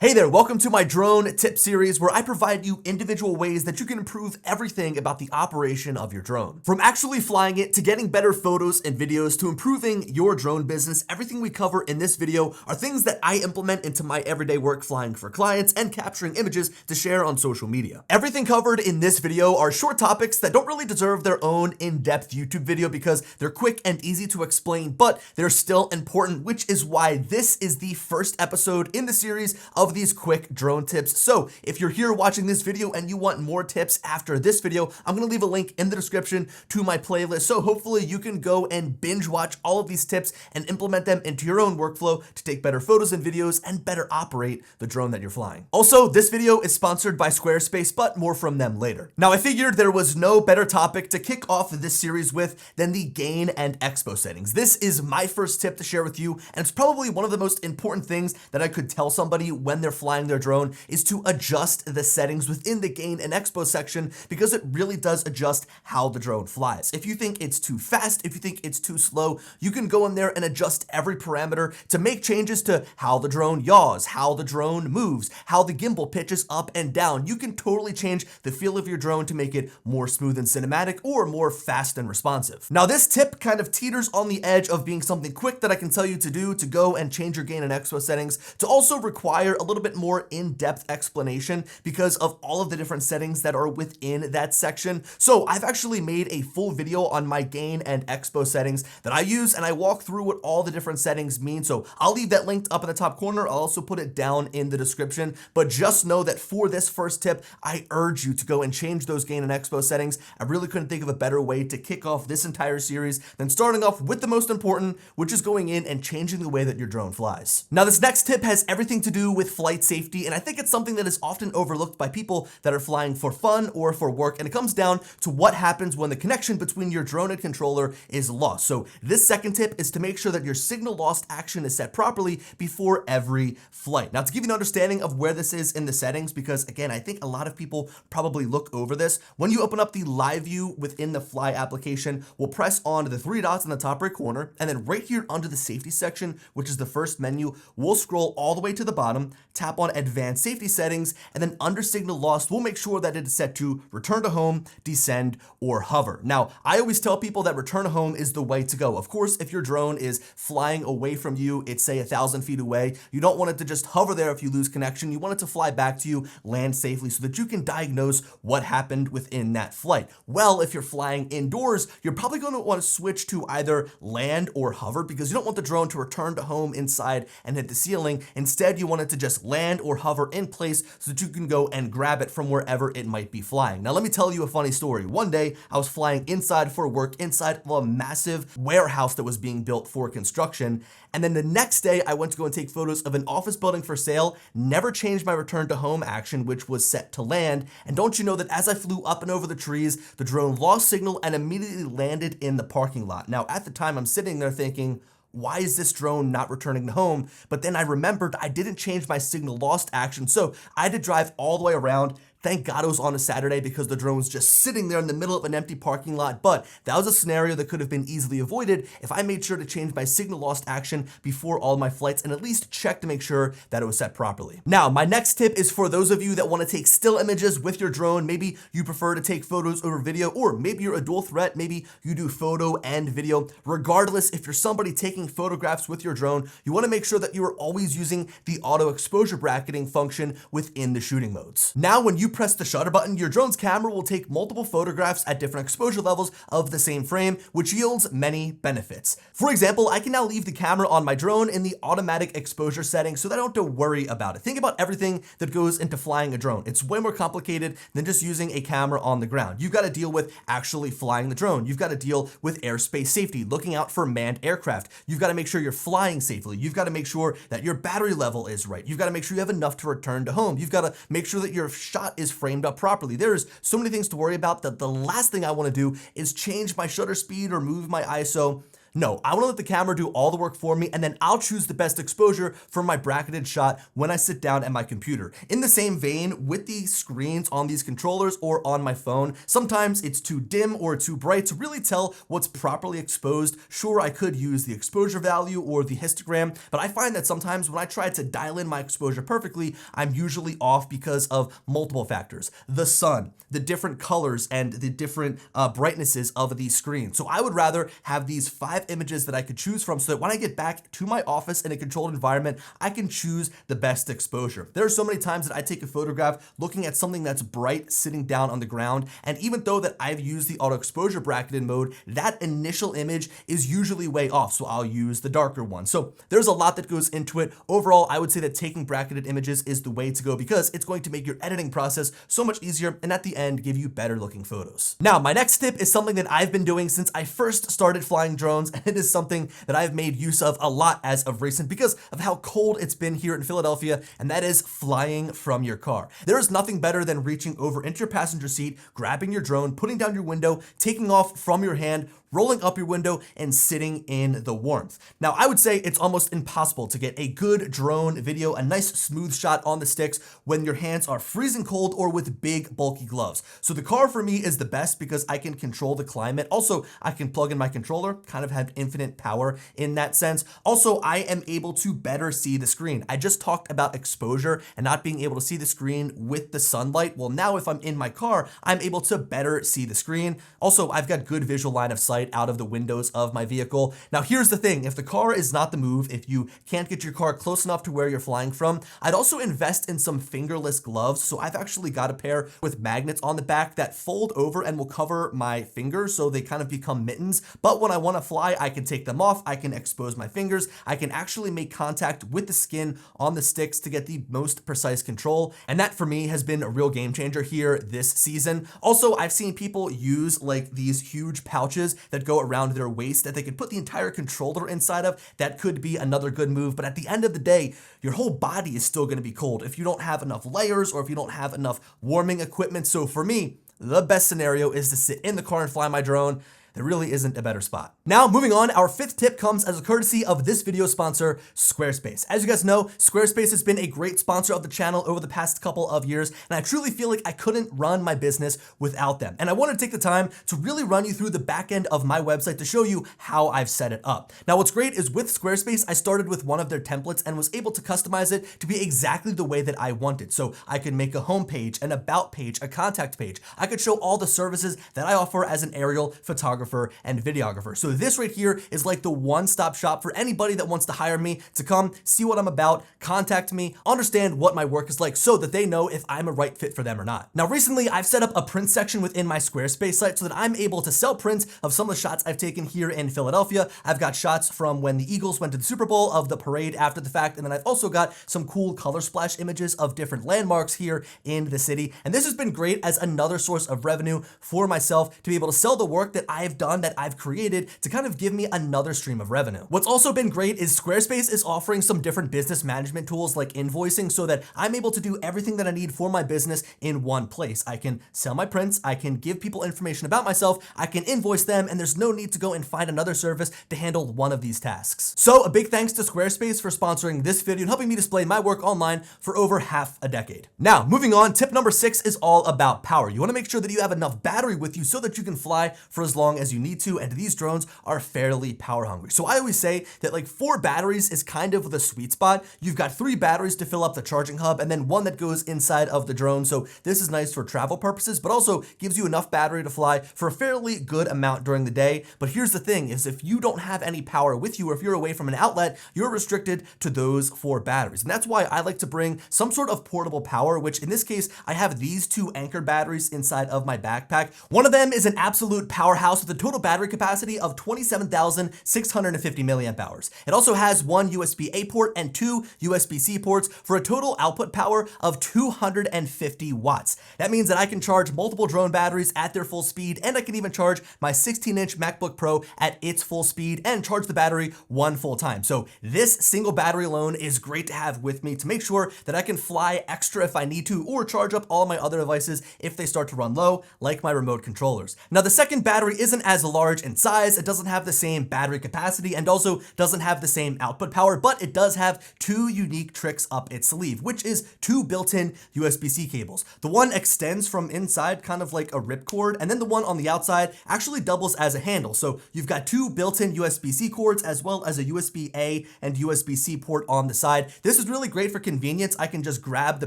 Hey there, welcome to my drone tip series where I provide you individual ways that you can improve everything about the operation of your drone. From actually flying it to getting better photos and videos to improving your drone business, everything we cover in this video are things that I implement into my everyday work flying for clients and capturing images to share on social media. Everything covered in this video are short topics that don't really deserve their own in-depth YouTube video because they're quick and easy to explain, but they're still important, which is why this is the first episode in the series of these quick drone tips. So if you're here watching this video and you want more tips after this video, I'm going to leave a link in the description to my playlist. So hopefully you can go and binge watch all of these tips and implement them into your own workflow to take better photos and videos and better operate the drone that you're flying. Also, this video is sponsored by Squarespace, but more from them later. Now, I figured there was no better topic to kick off this series with than the gain and expo settings. This is my first tip to share with you, and it's probably one of the most important things that I could tell somebody when they're flying their drone is to adjust the settings within the gain and expo section because it really does adjust how the drone flies. If you think it's too fast, if you think it's too slow, you can go in there and adjust every parameter to make changes to how the drone yaws, how the drone moves, how the gimbal pitches up and down. You can totally change the feel of your drone to make it more smooth and cinematic or more fast and responsive. Now, this tip kind of teeters on the edge of being something quick that I can tell you to do to go and change your gain and expo settings to also require a little bit more in-depth explanation because of all of the different settings that are within that section. So I've actually made a full video on my gain and expo settings that I use, and I walk through what all the different settings mean. So I'll leave that linked up in the top corner. I'll also put it down in the description, but just know that for this first tip, I urge you to go and change those gain and expo settings. I really couldn't think of a better way to kick off this entire series than starting off with the most important, which is going in and changing the way that your drone flies. Now, this next tip has everything to do with flight safety, and I think it's something that is often overlooked by people that are flying for fun or for work, and it comes down to what happens when the connection between your drone and controller is lost. So this second tip is to make sure that your signal lost action is set properly before every flight. Now, to give you an understanding of where this is in the settings, because again, I think a lot of people probably look over this, when you open up the live view within the Fly application, we'll press on the three dots in the top right corner, and then right here under the safety section, which is the first menu, we'll scroll all the way to the bottom, tap on advanced safety settings, and then under signal lost, we'll make sure that it is set to return to home, descend, or hover. Now, I always tell people that return to home is the way to go. Of course, if your drone is flying away from you, it's say 1,000 feet away, you don't want it to just hover there if you lose connection. You want it to fly back to you, land safely so that you can diagnose what happened within that flight. Well, if you're flying indoors, you're probably going to want to switch to either land or hover because you don't want the drone to return to home inside and hit the ceiling. Instead, you want it to just land or hover in place so that you can go and grab it from wherever it might be flying. Now, let me tell you a funny story. One day, I was flying inside for work inside of a massive warehouse that was being built for construction. And then the next day, I went to go and take photos of an office building for sale, never changed my return to home action, which was set to land. And don't you know that as I flew up and over the trees, the drone lost signal and immediately landed in the parking lot. Now, at the time, I'm sitting there thinking, why is this drone not returning to home? But then I remembered I didn't change my signal lost action, so I had to drive all the way around. Thank God it was on a Saturday because the drone was just sitting there in the middle of an empty parking lot, but that was a scenario that could have been easily avoided if I made sure to change my signal lost action before all my flights and at least check to make sure that it was set properly. Now, my next tip is for those of you that want to take still images with your drone. Maybe you prefer to take photos over video, or maybe you're a dual threat. Maybe you do photo and video. Regardless, if you're somebody taking photographs with your drone, you want to make sure that you are always using the auto exposure bracketing function within the shooting modes. Now, when you press the shutter button, your drone's camera will take multiple photographs at different exposure levels of the same frame, which yields many benefits. For example, I can now leave the camera on my drone in the automatic exposure setting so that I don't have to worry about it. Think about everything that goes into flying a drone. It's way more complicated than just using a camera on the ground. You've got to deal with actually flying the drone. You've got to deal with airspace safety, looking out for manned aircraft. You've got to make sure you're flying safely. You've got to make sure that your battery level is right. You've got to make sure you have enough to return to home. You've got to make sure that your shot is framed up properly. There's so many things to worry about that the last thing I want to do is change my shutter speed or move my ISO. No, I want to let the camera do all the work for me, and then I'll choose the best exposure for my bracketed shot when I sit down at my computer. In the same vein, with the screens on these controllers or on my phone, sometimes it's too dim or too bright to really tell what's properly exposed. Sure, I could use the exposure value or the histogram, but I find that sometimes when I try to dial in my exposure perfectly, I'm usually off because of multiple factors. The sun, the different colors, and the different brightnesses of these screens. So I would rather have these 5 images that I could choose from so that when I get back to my office in a controlled environment, I can choose the best exposure. There are so many times that I take a photograph looking at something that's bright sitting down on the ground, and even though that I've used the auto exposure bracketed mode, that initial image is usually way off, so I'll use the darker one. So there's a lot that goes into it. Overall, I would say that taking bracketed images is the way to go because it's going to make your editing process so much easier and at the end give you better looking photos. Now, my next tip is something that I've been doing since I first started flying drones, and it is something that I've made use of a lot as of recent because of how cold it's been here in Philadelphia, and that is flying from your car. There is nothing better than reaching over into your passenger seat, grabbing your drone, putting down your window, taking off from your hand, rolling up your window, and sitting in the warmth. Now, I would say it's almost impossible to get a good drone video, a nice smooth shot on the sticks when your hands are freezing cold or with big bulky gloves. So the car for me is the best because I can control the climate. Also, I can plug in my controller, kind of have infinite power in that sense. Also, I am able to better see the screen. I just talked about exposure and not being able to see the screen with the sunlight. Well, now if I'm in my car, I'm able to better see the screen. Also, I've got good visual line of sight out of the windows of my vehicle. Now, here's the thing. If the car is not the move, if you can't get your car close enough to where you're flying from, I'd also invest in some fingerless gloves. So I've actually got a pair with magnets on the back that fold over and will cover my fingers so they kind of become mittens. But when I want to fly, I can take them off. I can expose my fingers. I can actually make contact with the skin on the sticks to get the most precise control. And that for me has been a real game changer here this season. Also, I've seen people use like these huge pouches that go around their waist that they could put the entire controller inside of. That could be another good move, but at the end of the day, your whole body is still going to be cold if you don't have enough layers or if you don't have enough warming equipment. So for me, the best scenario is to sit in the car and fly my drone. There really isn't a better spot. Now, moving on, our 5th tip comes as a courtesy of this video sponsor, Squarespace. As you guys know, Squarespace has been a great sponsor of the channel over the past couple of years, and I truly feel like I couldn't run my business without them. And I want to take the time to really run you through the back end of my website to show you how I've set it up. Now, what's great is with Squarespace, I started with one of their templates and was able to customize it to be exactly the way that I wanted. So I could make a home page, an about page, a contact page. I could show all the services that I offer as an aerial photographer and videographer. So this right here is like the one-stop shop for anybody that wants to hire me to come see what I'm about, contact me, understand what my work is like so that they know if I'm a right fit for them or not. Now, recently I've set up a print section within my Squarespace site so that I'm able to sell prints of some of the shots I've taken here in Philadelphia. I've got shots from when the Eagles went to the Super Bowl, of the parade after the fact, and then I've also got some cool color splash images of different landmarks here in the city. And this has been great as another source of revenue for myself to be able to sell the work that I've done, that I've created, to kind of give me another stream of revenue. What's also been great is Squarespace is offering some different business management tools like invoicing so that I'm able to do everything that I need for my business in one place. I can sell my prints, I can give people information about myself, I can invoice them, and there's no need to go and find another service to handle one of these tasks. So a big thanks to Squarespace for sponsoring this video and helping me display my work online for over half a decade. Now, moving on, tip number 6 is all about power. You want to make sure that you have enough battery with you so that you can fly for as long as you need to, and these drones are fairly power hungry. So I always say that like 4 batteries is kind of the sweet spot. You've got 3 batteries to fill up the charging hub and then 1 that goes inside of the drone. So this is nice for travel purposes, but also gives you enough battery to fly for a fairly good amount during the day. But here's the thing is if you don't have any power with you, or if you're away from an outlet, you're restricted to those 4 batteries. And that's why I like to bring some sort of portable power, which in this case, I have these 2 Anker batteries inside of my backpack. One of them is an absolute powerhouse with a total battery capacity of 27,650 milliamp hours. It also has 1 USB-A port and 2 USB-C ports for a total output power of 250 watts. That means that I can charge multiple drone batteries at their full speed, and I can even charge my 16-inch MacBook Pro at its full speed and charge the battery 1 full time. So this single battery alone is great to have with me to make sure that I can fly extra if I need to, or charge up all my other devices if they start to run low, like my remote controllers. Now, the second battery isn't isn't as large in size, it doesn't have the same battery capacity, and also doesn't have the same output power, but it does have two unique tricks up its sleeve, which is two built-in USB-C cables. The one extends from inside kind of like a ripcord, and then the one on the outside actually doubles as a handle. So you've got two built-in USB-C cords as well as a USB-A and USB-C port on the side. This is really great for convenience. I can just grab the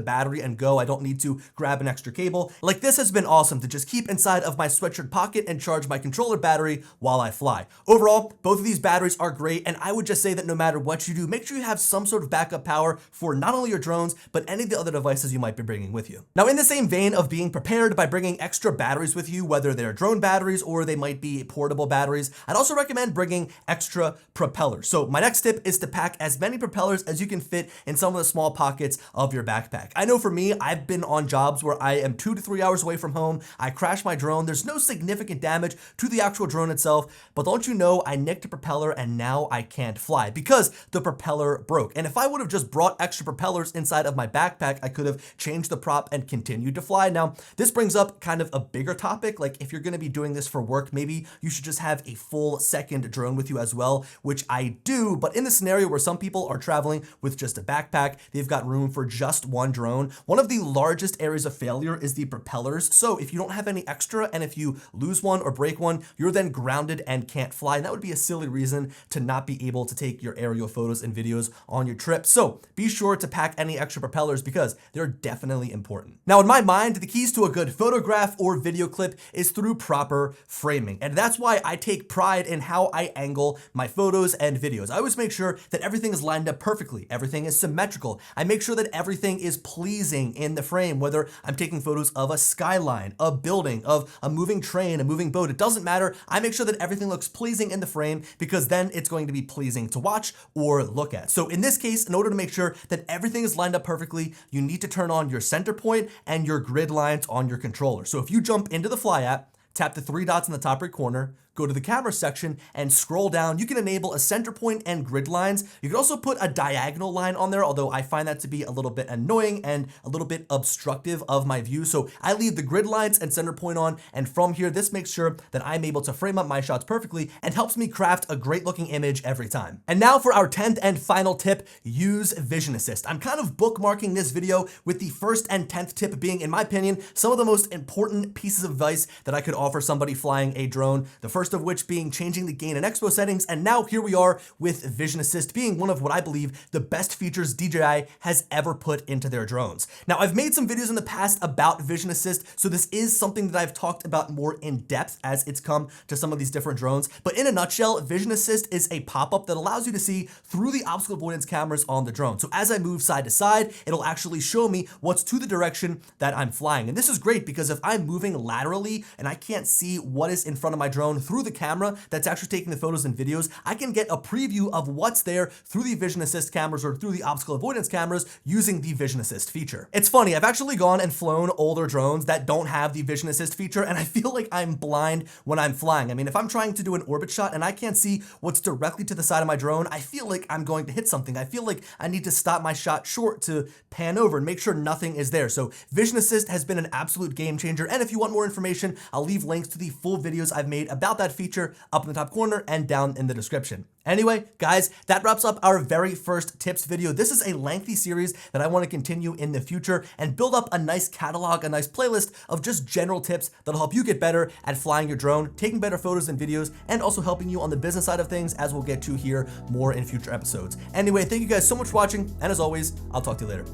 battery and go. I don't need to grab an extra cable. Like, this has been awesome to just keep inside of my sweatshirt pocket and charge my controller battery while I fly. Overall, both of these batteries are great, and I would just say that no matter what you do, make sure you have some sort of backup power for not only your drones, but any of the other devices you might be bringing with you. Now, in the same vein of being prepared by bringing extra batteries with you, whether they're drone batteries or they might be portable batteries, I'd also recommend bringing extra propellers. So my next tip is to pack as many propellers as you can fit in some of the small pockets of your backpack. I know for me, I've been on jobs where I am 2 to 3 hours away from home. I crash my drone. There's no significant damage to the actual drone itself, but don't you know, I nicked a propeller and now I can't fly because the propeller broke. And if I would have just brought extra propellers inside of my backpack, I could have changed the prop and continued to fly. Now, this brings up kind of a bigger topic. Like, if you're going to be doing this for work, maybe you should just have a full second drone with you as well, which I do. But in the scenario where some people are traveling with just a backpack, they've got room for just one drone. One of the largest areas of failure is the propellers. So if you don't have any extra, and if you lose one or break one, you're then grounded and can't fly. And that would be a silly reason to not be able to take your aerial photos and videos on your trip. So be sure to pack any extra propellers because they're definitely important. Now, in my mind, the keys to a good photograph or video clip is through proper framing. And that's why I take pride in how I angle my photos and videos. I always make sure that everything is lined up perfectly. Everything is symmetrical. I make sure that everything is pleasing in the frame, whether I'm taking photos of a skyline, a building, of a moving train, a moving boat. It doesn't matter. I make sure that everything looks pleasing in the frame because then it's going to be pleasing to watch or look at. So in this case, in order to make sure that everything is lined up perfectly, you need to turn on your center point and your grid lines on your controller. So if you jump into the Fly app, tap the 3 dots in the top right corner, go to the camera section and scroll down. You can enable a center point and grid lines. You can also put a diagonal line on there, although I find that to be a little bit annoying and a little bit obstructive of my view. So I leave the grid lines and center point on, and from here, this makes sure that I'm able to frame up my shots perfectly and helps me craft a great looking image every time. And now for our 10th and final tip, use Vision Assist. I'm kind of bookmarking this video with the first and 10th tip being, in my opinion, some of the most important pieces of advice that I could offer somebody flying a drone. The first of which being changing the gain and expo settings, and now here we are with Vision Assist being one of what I believe the best features DJI has ever put into their drones. Now, I've made some videos in the past about Vision Assist, so this is something that I've talked about more in depth as it's come to some of these different drones, but in a nutshell, Vision Assist is a pop-up that allows you to see through the obstacle avoidance cameras on the drone. So as I move side to side, it'll actually show me what's to the direction that I'm flying. And this is great because if I'm moving laterally and I can't see what is in front of my drone through the camera that's actually taking the photos and videos, I can get a preview of what's there through the Vision Assist cameras or through the obstacle avoidance cameras using the Vision Assist feature. It's funny, I've actually gone and flown older drones that don't have the Vision Assist feature, and I feel like I'm blind when I'm flying. I mean, if I'm trying to do an orbit shot and I can't see what's directly to the side of my drone, I feel like I'm going to hit something. I feel like I need to stop my shot short to pan over and make sure nothing is there. So Vision Assist has been an absolute game changer, and if you want more information, I'll leave links to the full videos I've made about that feature up in the top corner and down in the description. Anyway, guys, that wraps up our very first tips video. This is a lengthy series that I want to continue in the future and build up a nice catalog, a nice playlist of just general tips that'll help you get better at flying your drone, taking better photos and videos, and also helping you on the business side of things, as we'll get to here more in future episodes. Anyway, thank you guys so much for watching, and as always, I'll talk to you later.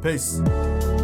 Peace.